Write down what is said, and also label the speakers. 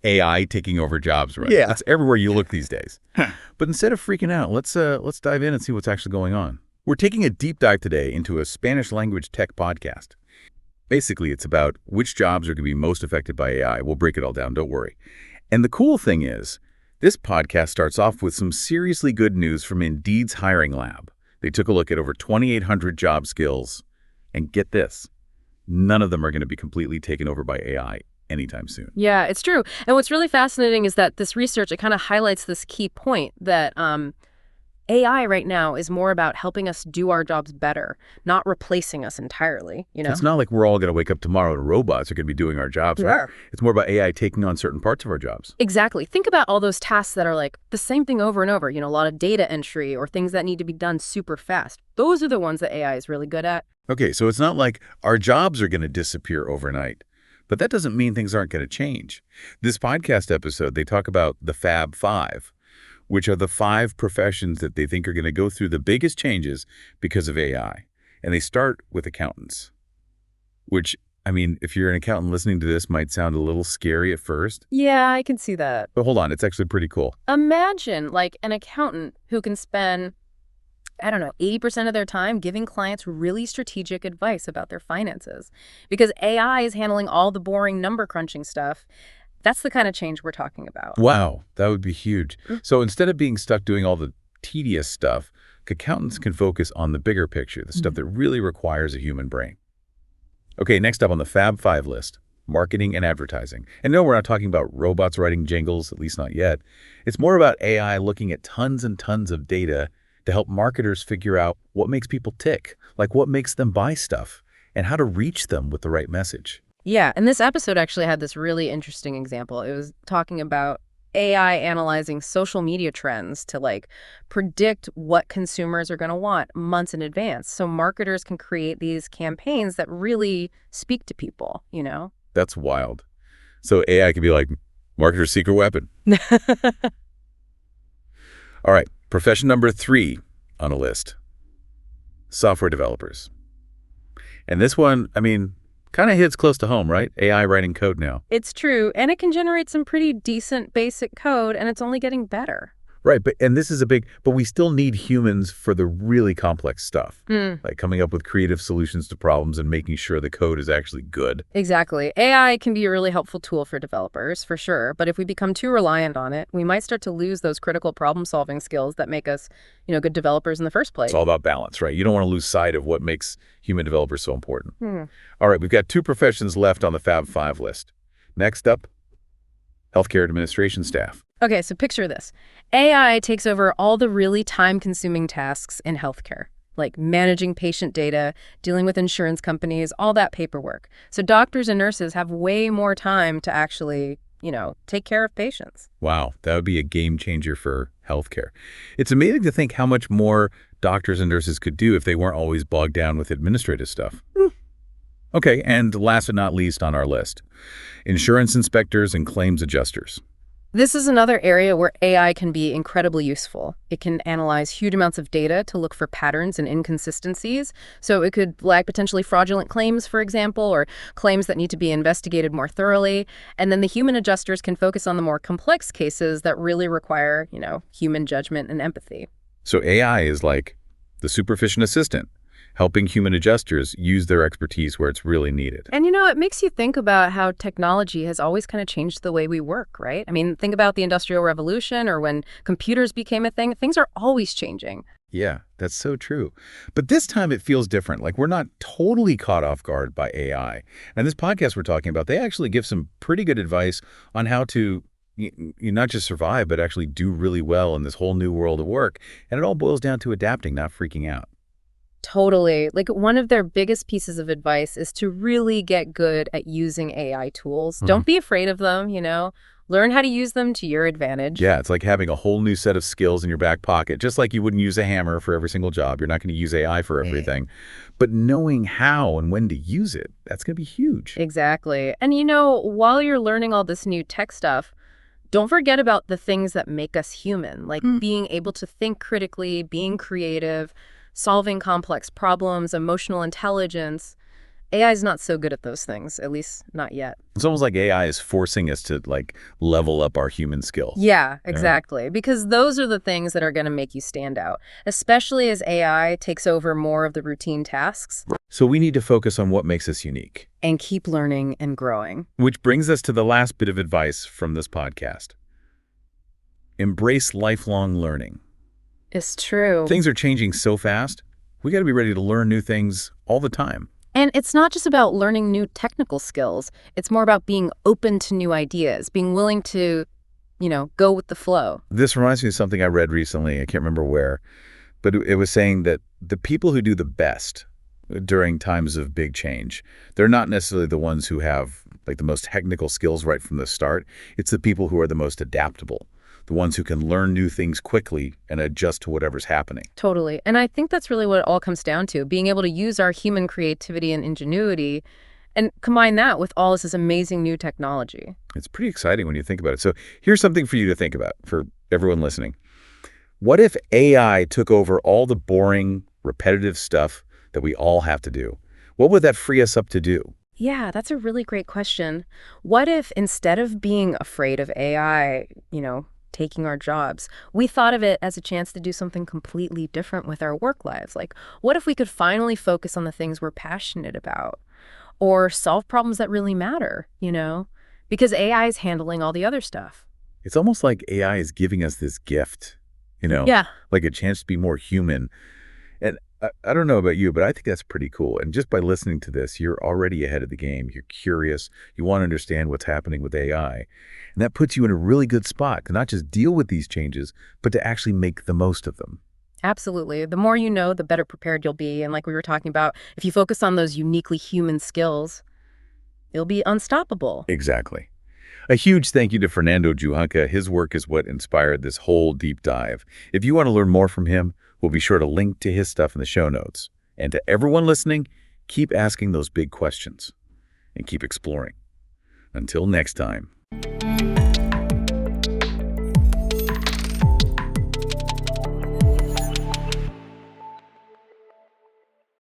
Speaker 1: AI taking over jobs, right?
Speaker 2: Yeah.
Speaker 1: It's everywhere you look these days. But instead of freaking out, let's dive in and see what's actually going on. We're taking a deep dive today into a Spanish language tech podcast. Basically, it's about which jobs are going to be most affected by AI. We'll break it all down, don't worry. And the cool thing is, this podcast starts off with some seriously good news from Indeed's hiring lab. They took a look at over 2,800 job skills, and get this, none of them are going to be completely taken over by AI anytime soon.
Speaker 3: Yeah, it's true. And what's really fascinating is that this research, it kind of highlights this key point that AI right now is more about helping us do our jobs better, not replacing us entirely, you know?
Speaker 1: It's not like we're all going to wake up tomorrow and robots are going to be doing our jobs, right? It's more about AI taking on certain parts of our jobs.
Speaker 3: Exactly. Think about all those tasks that are like the same thing over and over, you know, a lot of data entry or things that need to be done super fast. Those are the ones that AI is really good at.
Speaker 1: Okay, so it's not like our jobs are going to disappear overnight, but that doesn't mean things aren't going to change. This podcast episode, they talk about the Fab Five, which are the 5 professions that they think are going to go through the biggest changes because of AI. And they start with accountants, which, I mean, if you're an accountant listening to this, might sound a little scary at first.
Speaker 3: Yeah, I can see that.
Speaker 1: But hold on, it's actually pretty cool.
Speaker 3: Imagine like an accountant who can spend, I don't know, 80% of their time giving clients really strategic advice about their finances. Because AI is handling all the boring number crunching stuff. That's the kind of change we're talking about.
Speaker 1: Wow, that would be huge. So instead of being stuck doing all the tedious stuff, accountants can focus on the bigger picture, the stuff that really requires a human brain. Okay, next up on the Fab Five list, marketing and advertising. And no, we're not talking about robots writing jingles, at least not yet. It's more about AI looking at tons and tons of data to help marketers figure out what makes people tick, like what makes them buy stuff, and how to reach them with the right message.
Speaker 3: Yeah, and this episode actually had this really interesting example. It was talking about AI analyzing social media trends to like predict what consumers are going to want months in advance. So marketers can create these campaigns that really speak to people, you know?
Speaker 1: That's wild. So AI could be like marketer's secret weapon. All right, profession number 3 on a list, software developers. And this one, I mean, kind of hits close to home, right? AI writing code now.
Speaker 3: It's true, and it can generate some pretty decent basic code, and it's only getting better.
Speaker 1: Right, and this is but we still need humans for the really complex stuff, like coming up with creative solutions to problems and making sure the code is actually good.
Speaker 3: Exactly. AI can be a really helpful tool for developers, for sure, but if we become too reliant on it, we might start to lose those critical problem-solving skills that make us, you know, good developers in the first place.
Speaker 1: It's all about balance, right? You don't want to lose sight of what makes human developers so important. All right, we've got 2 professions left on the Fab Five list. Next up, healthcare administration staff.
Speaker 3: Okay, so picture this. AI takes over all the really time-consuming tasks in healthcare, like managing patient data, dealing with insurance companies, all that paperwork. So doctors and nurses have way more time to actually, you know, take care of patients.
Speaker 1: Wow, that would be a game changer for healthcare. It's amazing to think how much more doctors and nurses could do if they weren't always bogged down with administrative stuff. Okay, and last but not least on our list, insurance inspectors and claims adjusters.
Speaker 3: This is another area where AI can be incredibly useful. It can analyze huge amounts of data to look for patterns and inconsistencies. So it could flag potentially fraudulent claims, for example, or claims that need to be investigated more thoroughly. And then the human adjusters can focus on the more complex cases that really require, you know, human judgment and empathy.
Speaker 1: So AI is like the supervision assistant, helping human adjusters use their expertise where it's really needed.
Speaker 3: And, you know, it makes you think about how technology has always kind of changed the way we work, right? I mean, think about the Industrial Revolution or when computers became a thing. Things are always changing.
Speaker 1: Yeah, that's so true. But this time it feels different. Like we're not totally caught off guard by AI. And this podcast we're talking about, they actually give some pretty good advice on how to you not just survive, but actually do really well in this whole new world of work. And it all boils down to adapting, not freaking out.
Speaker 3: Totally. Like one of their biggest pieces of advice is to really get good at using AI tools. Don't be afraid of them, you know. Learn how to use them to your advantage.
Speaker 1: Yeah, it's like having a whole new set of skills in your back pocket. Just like you wouldn't use a hammer for every single job. You're not going to use AI for everything. But knowing how and when to use it, that's going to be huge.
Speaker 3: Exactly. And, you know, while you're learning all this new tech stuff, don't forget about the things that make us human, like being able to think critically, being creative, solving complex problems, emotional intelligence. AI is not so good at those things, at least not yet.
Speaker 1: It's almost like AI is forcing us to level up our human skills.
Speaker 3: Yeah, exactly. Because those are the things that are going to make you stand out, especially as AI takes over more of the routine tasks.
Speaker 1: So we need to focus on what makes us unique.
Speaker 3: And keep learning and growing.
Speaker 1: Which brings us to the last bit of advice from this podcast. Embrace lifelong learning.
Speaker 3: It's true.
Speaker 1: Things are changing so fast, we got to be ready to learn new things all the time.
Speaker 3: And it's not just about learning new technical skills. It's more about being open to new ideas, being willing to, go with the flow.
Speaker 1: This reminds me of something I read recently. I can't remember where, but it was saying that the people who do the best during times of big change, they're not necessarily the ones who have the most technical skills right from the start. It's the people who are the most adaptable, the ones who can learn new things quickly and adjust to whatever's happening.
Speaker 3: Totally. And I think that's really what it all comes down to, being able to use our human creativity and ingenuity and combine that with all this amazing new technology.
Speaker 1: It's pretty exciting when you think about it. So here's something for you to think about, for everyone listening. What if AI took over all the boring, repetitive stuff that we all have to do? What would that free us up to do?
Speaker 3: Yeah, that's a really great question. What if instead of being afraid of AI, taking our jobs, we thought of it as a chance to do something completely different with our work lives? Like, what if we could finally focus on the things we're passionate about or solve problems that really matter, because AI is handling all the other stuff.
Speaker 1: It's almost like AI is giving us this gift,
Speaker 3: Yeah.
Speaker 1: like a chance to be more human. And I don't know about you, but I think that's pretty cool. And just by listening to this, you're already ahead of the game. You're curious. You want to understand what's happening with AI. And that puts you in a really good spot to not just deal with these changes, but to actually make the most of them.
Speaker 3: Absolutely. The more you know, the better prepared you'll be. And like we were talking about, if you focus on those uniquely human skills, you'll be unstoppable.
Speaker 1: Exactly. A huge thank you to Fernando Juhanka. His work is what inspired this whole deep dive. If you want to learn more from him, we'll be sure to link to his stuff in the show notes. And to everyone listening, keep asking those big questions and keep exploring. Until next time.